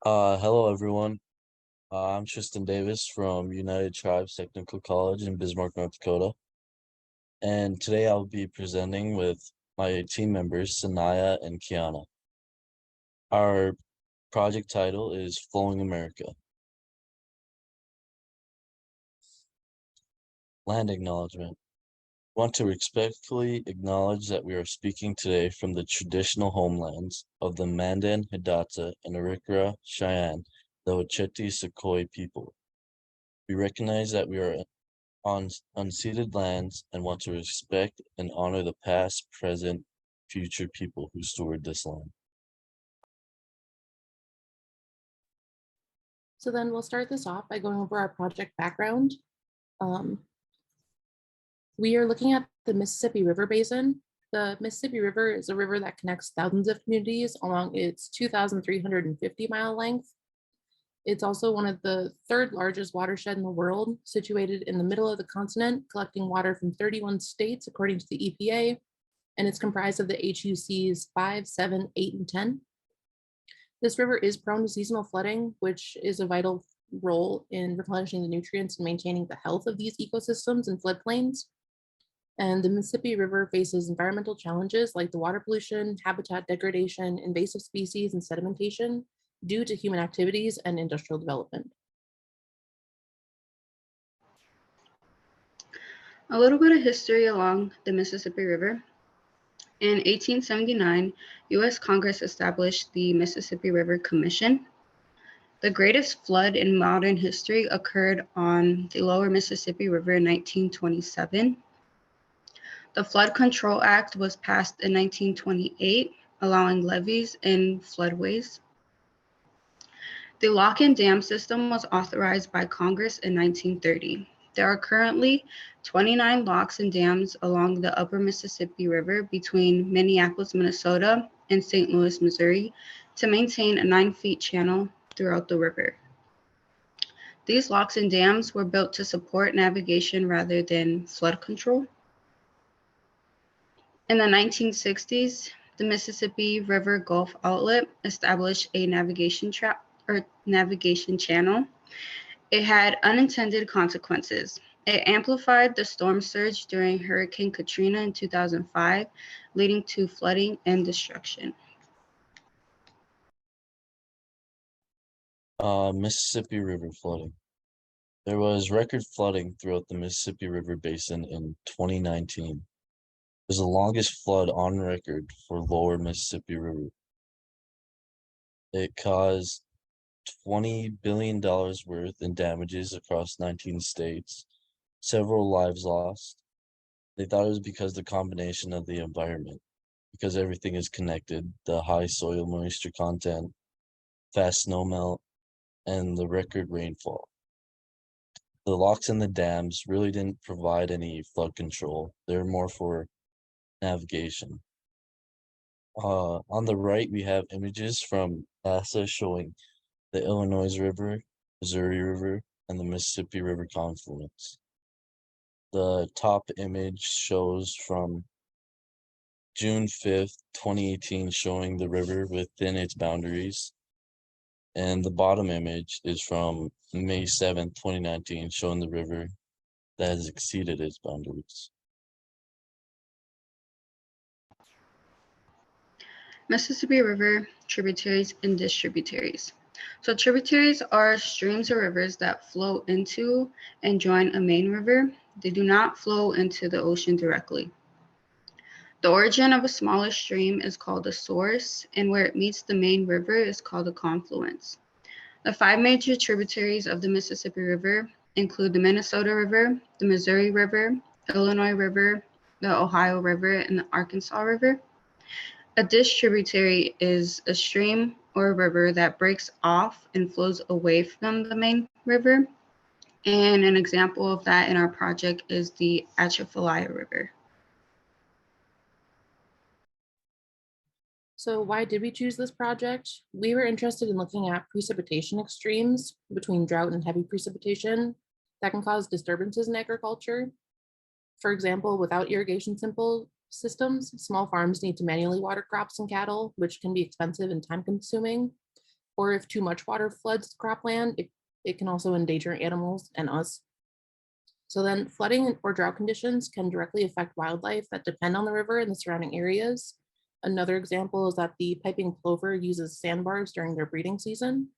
Hello everyone. I'm Tristan Davis from United Tribes Technical College in Bismarck, North Dakota. And today I'll be presenting with my team members, Sanaya and Kiana. Our project title is Flowing America. Land acknowledgement. I want to respectfully acknowledge that we are speaking today from the traditional homelands of the Mandan, Hidatsa, and Arikara Cheyenne, the Ocheti Secoy people. We recognize that we are on unceded lands and want to respect and honor the past, present, future people who steward this land. So then we'll start this off by going over our project background. We are looking at the Mississippi River Basin. The Mississippi River is a river that connects thousands of communities along its 2,350-mile length. It's also one of the third largest watershed in the world, situated in the middle of the continent, collecting water from 31 states, according to the EPA, and it's comprised of the HUCs 5, 7, 8, and 10. This river is prone to seasonal flooding, which is a vital role in replenishing the nutrients and maintaining the health of these ecosystems and floodplains. And the Mississippi River faces environmental challenges like the water pollution, habitat degradation, invasive species, and sedimentation due to human activities and industrial development. A little bit of history along the Mississippi River. In 1879, U.S. Congress established the Mississippi River Commission. The greatest flood in modern history occurred on the lower Mississippi River in 1927. The Flood Control Act was passed in 1928, allowing levees in floodways. The lock-in dam system was authorized by Congress in 1930. There are currently 29 locks and dams along the upper Mississippi River between Minneapolis, Minnesota, and St. Louis, Missouri, to maintain a 9-foot channel throughout the river. These locks and dams were built to support navigation rather than flood control. In the 1960s, the Mississippi River Gulf Outlet established a navigation channel. It had unintended consequences. It amplified the storm surge during Hurricane Katrina in 2005, leading to flooding and destruction. Mississippi River flooding. There was record flooding throughout the Mississippi River Basin in 2019. It was the longest flood on record for lower Mississippi River. It caused $20 billion worth in damages across 19 states, several lives lost. They thought it was because the combination of the environment, because everything is connected, the high soil moisture content, fast snowmelt, and the record rainfall. The locks and the dams really didn't provide any flood control. They're more for navigation. On the right, we have images from NASA showing the Illinois River, Missouri River, and the Mississippi River confluence. The top image shows from June 5th, 2018, showing the river within its boundaries. And the bottom image is from May 7th, 2019, showing the river that has exceeded its boundaries. Mississippi River tributaries and distributaries. So tributaries are streams or rivers that flow into and join a main river. They do not flow into the ocean directly. The origin of a smaller stream is called a source, and where it meets the main river is called a confluence. The 5 major tributaries of the Mississippi River include the Minnesota River, the Missouri River, Illinois River, the Ohio River, and the Arkansas River. A distributary is a stream or a river that breaks off and flows away from the main river. And an example of that in our project is the Atchafalaya River. So why did we choose this project? We were interested in looking at precipitation extremes between drought and heavy precipitation that can cause disturbances in agriculture. For example, without irrigation systems, small farms need to manually water crops and cattle, which can be expensive and time consuming. or if too much water floods cropland, it can also endanger animals and us. So then flooding or drought conditions can directly affect wildlife that depend on the river and the surrounding areas. Another example is that the piping plover uses sandbars during their breeding season.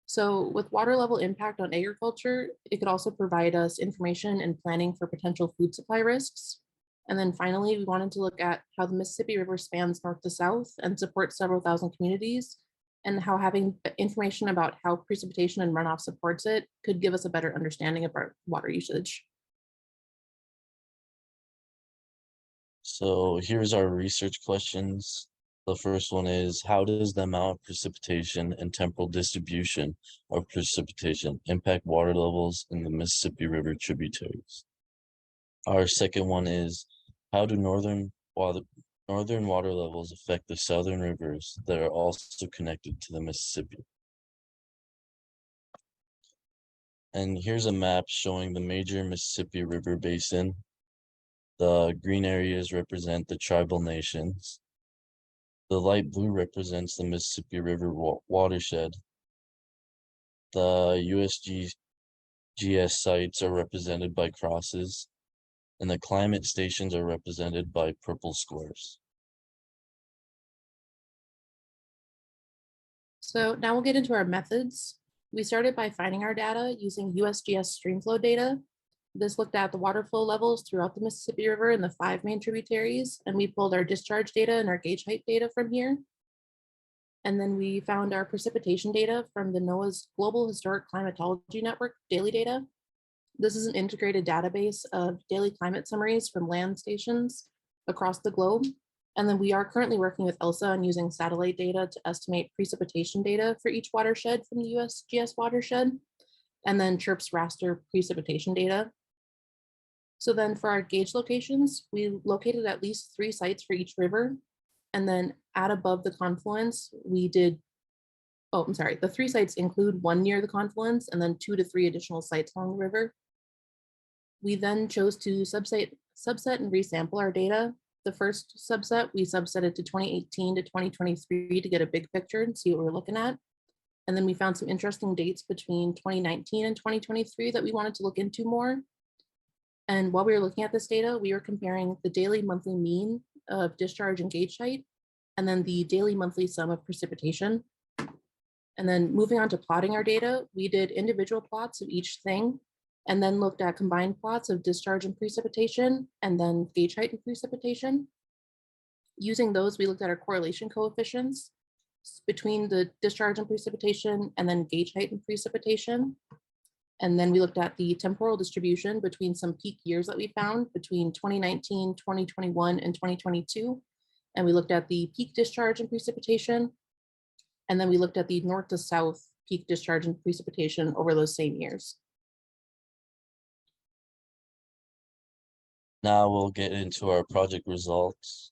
So with water level impact on agriculture, it could also provide us information and planning for potential food supply risks. And then finally, we wanted to look at how the Mississippi River spans north to south and supports several thousand communities, and how having information about how precipitation and runoff supports it could give us a better understanding of our water usage. So here's our research questions. The first one is, how does the amount of precipitation and temporal distribution of precipitation impact water levels in the Mississippi River tributaries? Our second one is, how do northern water levels affect the southern rivers that are also connected to the Mississippi? And here's a map showing the major Mississippi River basin. The green areas represent the tribal nations. The light blue represents the Mississippi River watershed. The USGS sites are represented by crosses, and the climate stations are represented by purple squares. So now we'll get into our methods. We started by finding our data using USGS streamflow data. This looked at the water flow levels throughout the Mississippi River and the 5 main tributaries, and we pulled our discharge data and our gauge height data from here. And then we found our precipitation data from the NOAA's Global Historic Climatology Network daily data. This is an integrated database of daily climate summaries from land stations across the globe. And then we are currently working with ELSA and using satellite data to estimate precipitation data for each watershed from the USGS watershed, and then CHIRP's raster precipitation data. So then for our gauge locations, we located at least 3 sites for each river. And then at above the confluence, we did, the 3 sites include 1 near the confluence and then 2 to 3 additional sites along the river. We then chose to subset and resample our data. The first subset, we subsetted to 2018 to 2023 to get a big picture and see what we're looking at. And then we found some interesting dates between 2019 and 2023 that we wanted to look into more. And while we were looking at this data, we were comparing the daily monthly mean of discharge and gauge height, and then the daily monthly sum of precipitation. And then moving on to plotting our data, we did individual plots of each thing, and then looked at combined plots of discharge and precipitation, and then gauge height and precipitation. Using those, we looked at our correlation coefficients between the discharge and precipitation, and then gauge height and precipitation. And then we looked at the temporal distribution between some peak years that we found between 2019, 2021, and 2022. And we looked at the peak discharge and precipitation. And then we looked at the north to south peak discharge and precipitation over those same years. Now we'll get into our project results.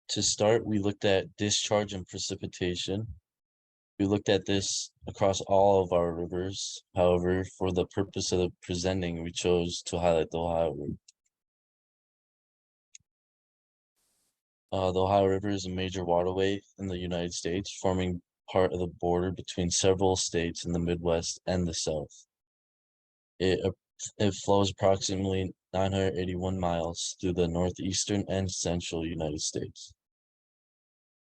To start, we looked at discharge and precipitation. We looked at this across all of our rivers. However, for the purpose of presenting, we chose to highlight the Ohio River. The Ohio River is a major waterway in the United States, forming part of the border between several states in the Midwest and the South. It flows approximately 981 miles through the northeastern and central United States.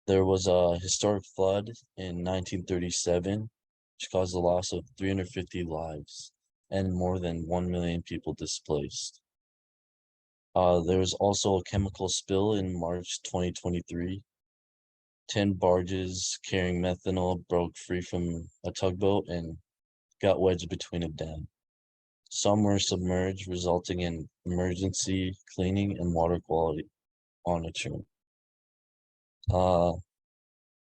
There was a historic flood in 1937, which caused the loss of 350 lives and more than 1 million people displaced. There was also a chemical spill in March 2023. 10 barges carrying methanol broke free from a tugboat and got wedged between a dam. Some were submerged, resulting in emergency cleaning and water quality monitoring. The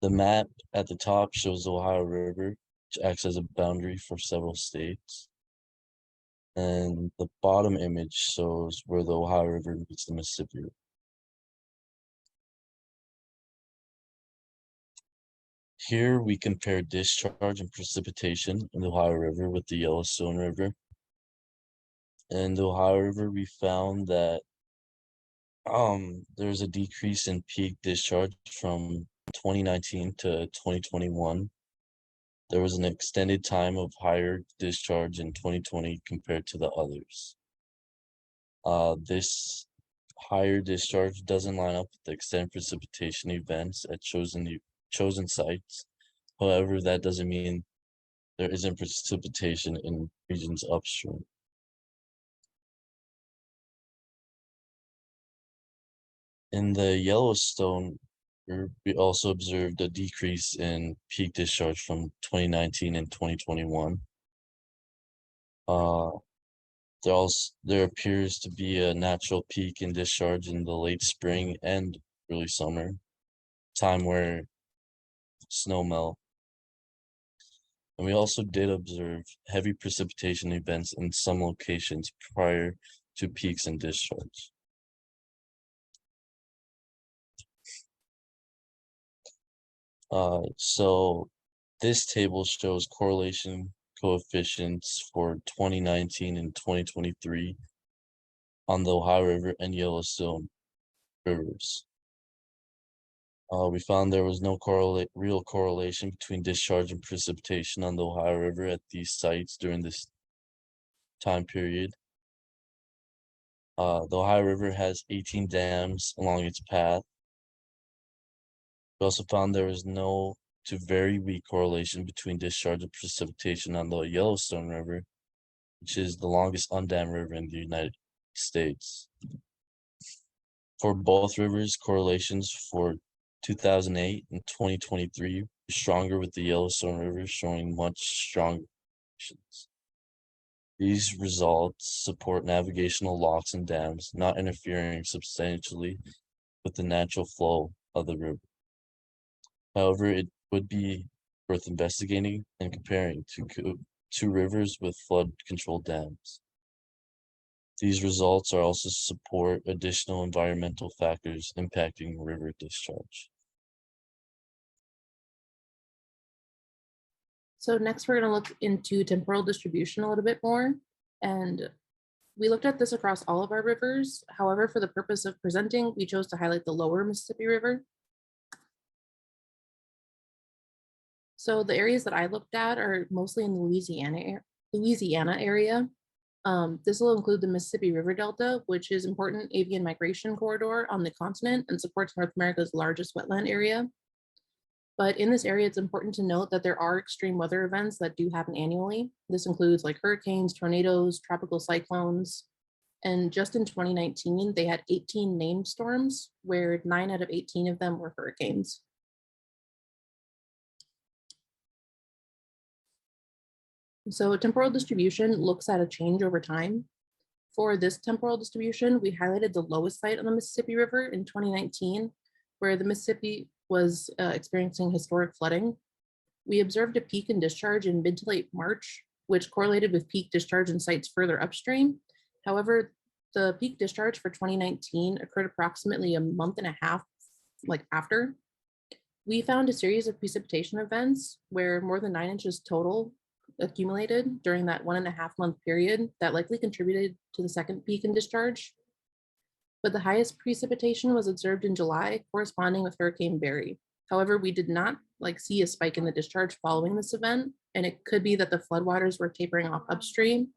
map at the top shows the Ohio River, which acts as a boundary for several states. And the bottom image shows where the Ohio River meets the Mississippi River. Here we compare discharge and precipitation in the Ohio River with the Yellowstone River. In the Ohio River, we found that There's a decrease in peak discharge from 2019 to 2021. There was an extended time of higher discharge in 2020 compared to the others. This higher discharge doesn't line up with the extent precipitation events at chosen sites. However, that doesn't mean there isn't precipitation in regions upstream. In the Yellowstone, we also observed a decrease in peak discharge from 2019 and 2021. There appears to be a natural peak in discharge in the late spring and early summer, time where snow melt. And we also did observe heavy precipitation events in some locations prior to peaks in discharge. So this table shows correlation coefficients for 2019 and 2023 on the Ohio River and Yellowstone rivers. We found there was no real correlation between discharge and precipitation on the Ohio River at these sites during this time period. The Ohio River has 18 dams along its path. We also found there was no to very weak correlation between discharge and precipitation on the Yellowstone River, which is the longest undammed river in the United States. For both rivers, correlations for 2008 and 2023 were stronger, with the Yellowstone River showing much stronger correlations. These results support navigational locks and dams, not interfering substantially with the natural flow of the river. However, it would be worth investigating and comparing two rivers with flood control dams. These results are also support additional environmental factors impacting river discharge. So next we're going to look into temporal distribution a little bit more. And we looked at this across all of our rivers. However, for the purpose of presenting, we chose to highlight the lower Mississippi River. So the areas that I looked at are mostly in the Louisiana area. This will include the Mississippi River Delta, which is important avian migration corridor on the continent and supports North America's largest wetland area. But in this area, it's important to note that there are extreme weather events that do happen annually. This includes like hurricanes, tornadoes, tropical cyclones. And just in 2019, they had 18 named storms, where 9 out of 18 of them were hurricanes. So temporal distribution looks at a change over time. For this temporal distribution, we highlighted the lowest site on the Mississippi River in 2019, where the Mississippi was experiencing historic flooding. We observed a peak in discharge in mid to late March, which correlated with peak discharge in sites further upstream. However, the peak discharge for 2019 occurred approximately a month and a half after. We found a series of precipitation events where more than 9 inches total accumulated during that 1.5 month period that likely contributed to the second peak in discharge. But the highest precipitation was observed in July, corresponding with Hurricane Barry. However, we did not see a spike in the discharge following this event, and it could be that the floodwaters were tapering off upstream,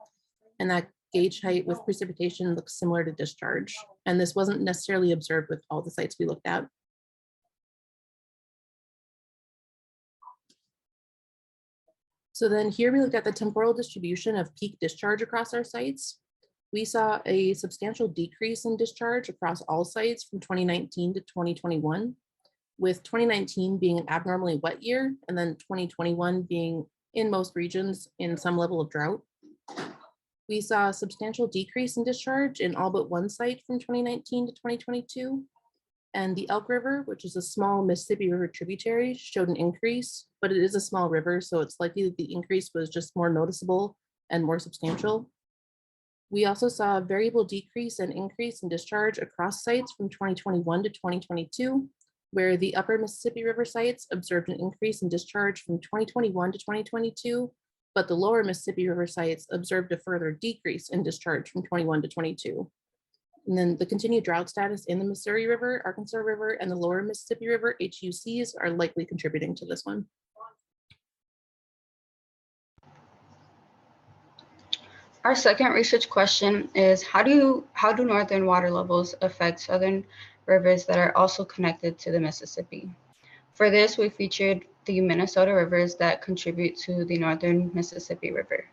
and that gauge height with precipitation looks similar to discharge. And this wasn't necessarily observed with all the sites we looked at. So then here we looked at the temporal distribution of peak discharge across our sites. We saw a substantial decrease in discharge across all sites from 2019 to 2021, with 2019 being an abnormally wet year, and then 2021 being in most regions in some level of drought. We saw a substantial decrease in discharge in all but one site from 2019 to 2022. And the Elk River, which is a small Mississippi River tributary, showed an increase, but it is a small river, so it's likely that the increase was just more noticeable and more substantial. We also saw a variable decrease and increase in discharge across sites from 2021 to 2022, where the upper Mississippi River sites observed an increase in discharge from 2021 to 2022, but the lower Mississippi River sites observed a further decrease in discharge from 21 to 22. And then the continued drought status in the Missouri River, Arkansas River, and the lower Mississippi River, HUCs, are likely contributing to this one. Our second research question is, how do northern water levels affect southern rivers that are also connected to the Mississippi? For this, we featured the Minnesota rivers that contribute to the northern Mississippi River.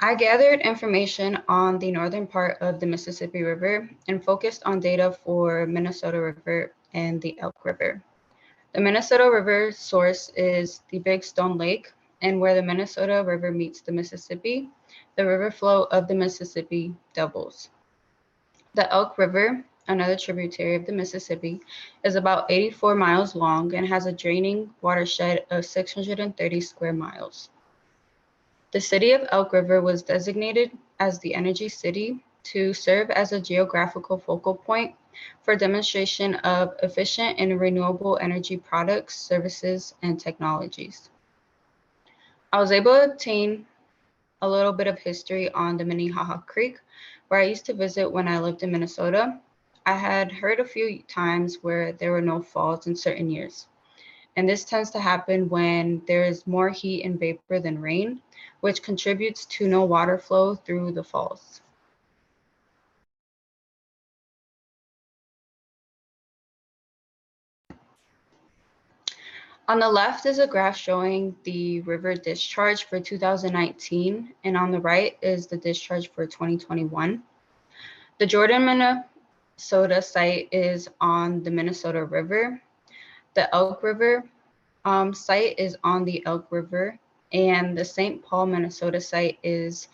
I gathered information on the northern part of the Mississippi River and focused on data for Minnesota River and the Elk River. The Minnesota River source is the Big Stone Lake, and where the Minnesota River meets the Mississippi, the river flow of the Mississippi doubles. The Elk River, another tributary of the Mississippi, is about 84 miles long and has a draining watershed of 630 square miles. The city of Elk River was designated as the Energy City to serve as a geographical focal point for demonstration of efficient and renewable energy products, services, and technologies. I was able to obtain a little bit of history on the Minnehaha Creek, where I used to visit when I lived in Minnesota. I had heard a few times where there were no falls in certain years. And this tends to happen when there is more heat and vapor than rain, which contributes to no water flow through the falls. On the left is a graph showing the river discharge for 2019, and on the right is the discharge for 2021. The Jordan, Minnesota site is on the Minnesota River. The Elk River site is on the Elk River, and the St. Paul, Minnesota site is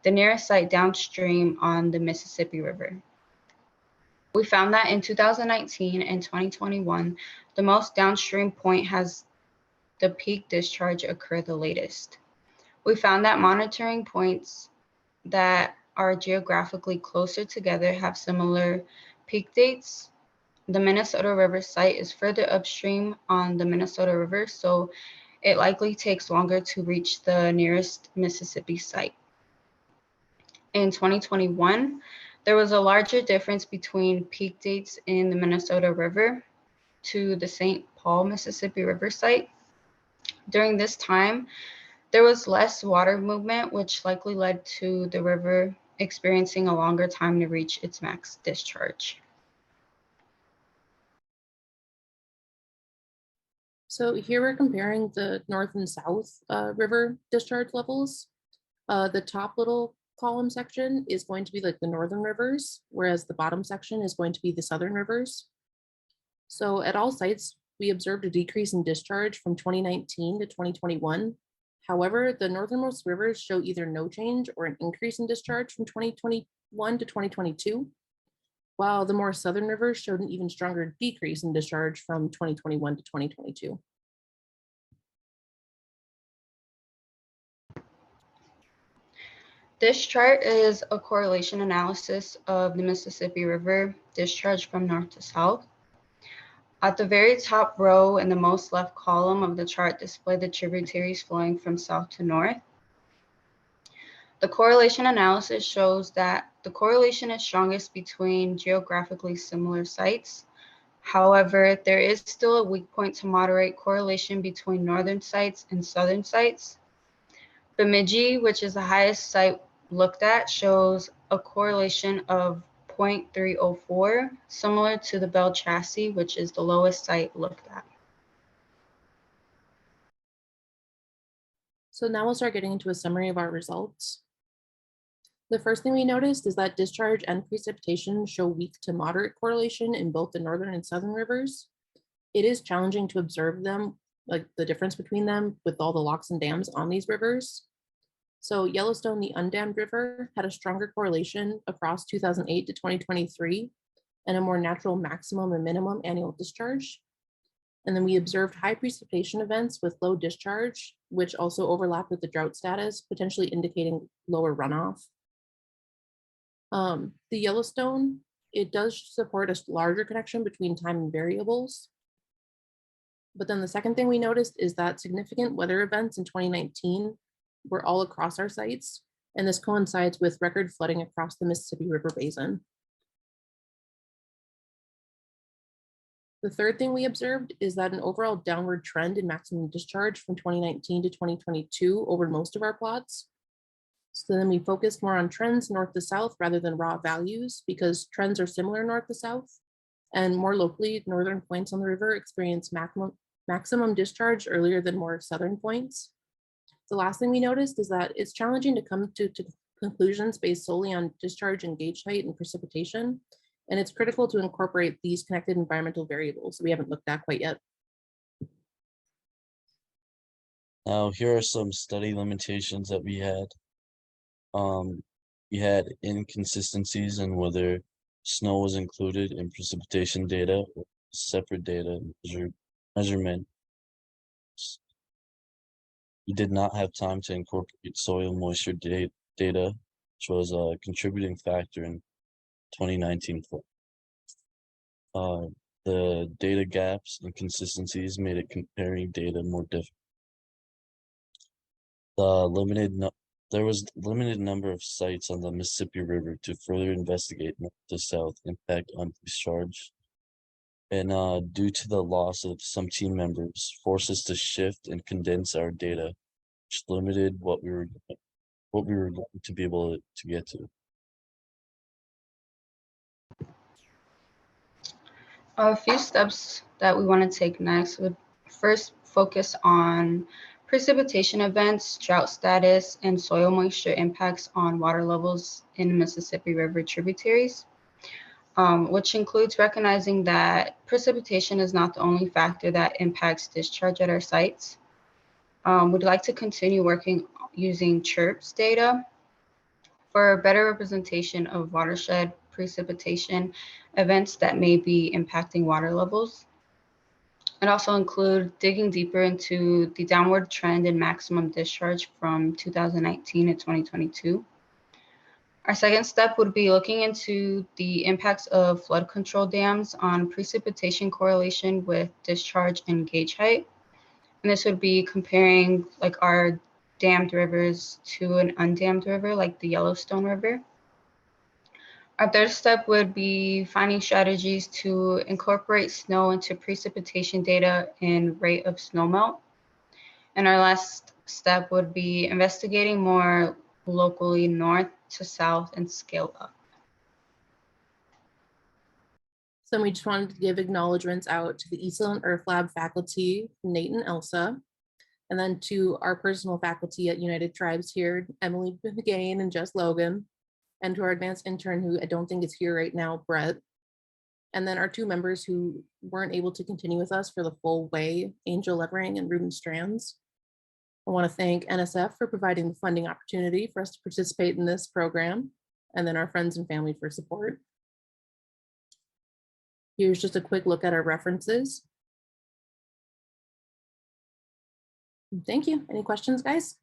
the nearest site downstream on the Mississippi River. We found that in 2019 and 2021, the most downstream point has the peak discharge occur the latest. We found that monitoring points that are geographically closer together have similar peak dates. The Minnesota River site is further upstream on the Minnesota River, so it likely takes longer to reach the nearest Mississippi site. In 2021, there was a larger difference between peak dates in the Minnesota River to the St. Paul, Mississippi River site. During this time, there was less water movement, which likely led to the river experiencing a longer time to reach its max discharge. So here we're comparing the north and south river discharge levels. The top little column section is going to be like the northern rivers, whereas the bottom section is going to be the southern rivers. So at all sites, we observed a decrease in discharge from 2019 to 2021. However, the northernmost rivers show either no change or an increase in discharge from 2021 to 2022, while the more southern rivers showed an even stronger decrease in discharge from 2021 to 2022. This chart is a correlation analysis of the Mississippi River discharge from north to south. At the very top row in the most left column of the chart display the tributaries flowing from south to north. The correlation analysis shows that the correlation is strongest between geographically similar sites. However, there is still a weak point to moderate correlation between northern sites and southern sites. Bemidji, which is the highest site looked at, shows a correlation of 0.304, similar to the Bell Chassis, which is the lowest site looked at. So now we'll start getting into a summary of our results. The first thing we noticed is that discharge and precipitation show weak to moderate correlation in both the northern and southern rivers. It is challenging to observe them, like the difference between them with all the locks and dams on these rivers. So Yellowstone, the undammed river, had a stronger correlation across 2008 to 2023 and a more natural maximum and minimum annual discharge. And then we observed high precipitation events with low discharge, which also overlapped with the drought status, potentially indicating lower runoff. The Yellowstone, it does support a larger connection between time and variables. But then the second thing we noticed is that significant weather events in 2019 were all across our sites, and this coincides with record flooding across the Mississippi River Basin. The third thing we observed is that an overall downward trend in maximum discharge from 2019 to 2022 over most of our plots. So then we focused more on trends north to south rather than raw values because trends are similar north to south. And more locally, northern points on the river experience maximum discharge earlier than more southern points. The last thing we noticed is that it's challenging to come to conclusions based solely on discharge and gauge height and precipitation. And it's critical to incorporate these connected environmental variables we haven't looked at quite yet. Now, here are some study limitations that we had. We had inconsistencies in whether snow was included in precipitation data or separate data measurement. We did not have time to incorporate soil moisture data, which was a contributing factor in 2019. The data gaps and inconsistencies made it comparing data more difficult. There was limited number of sites on the Mississippi River to further investigate north to south impact on discharge. And due to the loss of some team members, forced us to shift and condense our data, which limited what we were going to be able to get to. A few steps that we want to take next would first focus on precipitation events, drought status, and soil moisture impacts on water levels in Mississippi River tributaries, which includes recognizing that precipitation is not the only factor that impacts discharge at our sites. We'd like to continue working using CHIRPS data for a better representation of watershed precipitation events that may be impacting water levels. It also includes digging deeper into the downward trend in maximum discharge from 2019 to 2022. Our second step would be looking into the impacts of flood control dams on precipitation correlation with discharge and gauge height. And this would be comparing like our dammed rivers to an undammed river like the Yellowstone River. Our third step would be finding strategies to incorporate snow into precipitation data and rate of snowmelt. And our last step would be investigating more locally north to south and scale up. So we just wanted to give acknowledgements out to the ESIIL and Earth Lab faculty, Nate and Elsa, and then to our personal faculty at United Tribes here, Emily McGain and Jess Logan, and to our advanced intern, who I don't think is here right now, Brett. And then our two members who weren't able to continue with us for the full way, Angel Levering and Ruben Strands. I want to thank NSF for providing the funding opportunity for us to participate in this program, and then our friends and family for support. Here's just a quick look at our references. Thank you. Any questions, guys?